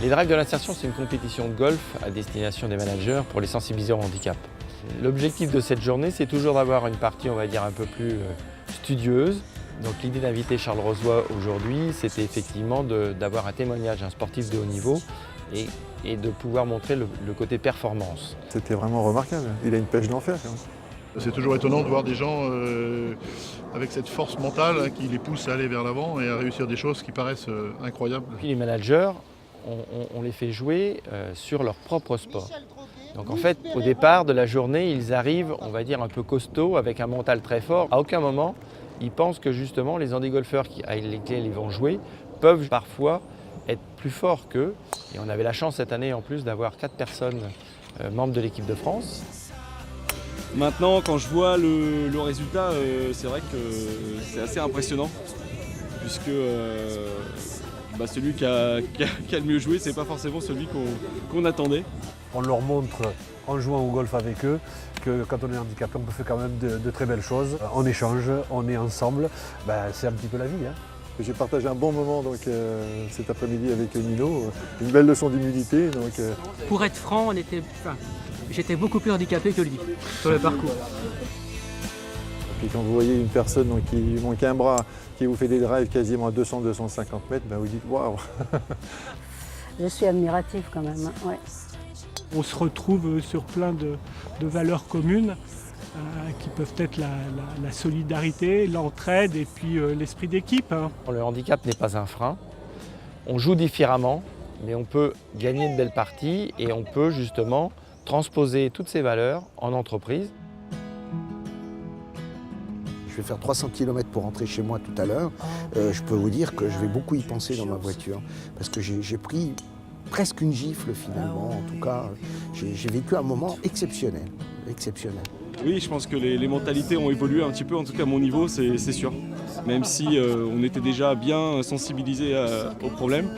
Les Drives de l'insertion, c'est une compétition de golf à destination des managers pour les sensibiliser au handicap. L'objectif de cette journée, c'est toujours d'avoir une partie, on va dire, un peu plus studieuse. Donc l'idée d'inviter Charles Rozoy aujourd'hui, c'était effectivement d'avoir un témoignage d'un sportif de haut niveau et de pouvoir montrer le côté performance. C'était vraiment remarquable, il a une pêche d'enfer. C'est toujours étonnant de voir des gens avec cette force mentale qui les pousse à aller vers l'avant et à réussir des choses qui paraissent incroyables. Puis les managers, on les fait jouer sur leur propre sport. Donc en fait, au départ de la journée, ils arrivent, on va dire, un peu costauds, avec un mental très fort. À aucun moment, ils pensent que justement les handicapeurs avec lesquels ils vont jouer peuvent parfois être plus forts qu'eux. Et on avait la chance cette année en plus d'avoir 4 personnes membres de l'équipe de France. Maintenant, quand je vois le résultat, c'est vrai que c'est assez impressionnant, puisque celui qui a le mieux joué, c'est pas forcément celui qu'on attendait. On leur montre, en jouant au golf avec eux, que quand on est handicapé, on peut faire quand même de très belles choses. On échange, on est ensemble, c'est un petit peu la vie. J'ai partagé un bon moment cet après-midi avec Nino, une belle leçon d'humilité. Pour être franc, j'étais beaucoup plus handicapé que lui sur le parcours. Et puis quand vous voyez une personne qui manque un bras, qui vous fait des drives quasiment à 200-250 mètres, vous dites waouh. Je suis admirative quand même, ouais. On se retrouve sur plein de valeurs communes qui peuvent être la solidarité, l'entraide et puis l'esprit d'équipe. Le handicap n'est pas un frein. On joue différemment, mais on peut gagner de belles parties et on peut justement transposer toutes ces valeurs en entreprise. Je vais faire 300 km pour rentrer chez moi tout à l'heure. Je peux vous dire que je vais beaucoup y penser dans ma voiture parce que j'ai pris presque une gifle finalement. En tout cas, j'ai vécu un moment exceptionnel. Oui, je pense que les mentalités ont évolué un petit peu, en tout cas à mon niveau, c'est sûr. Même si on était déjà bien sensibilisé au problème,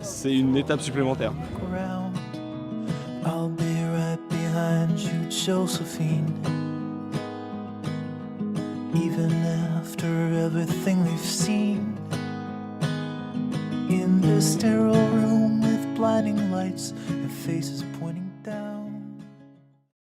c'est une étape supplémentaire. I'll be right behind you, Josephine. Even after everything we've seen. In this sterile room with blinding lights and faces pointing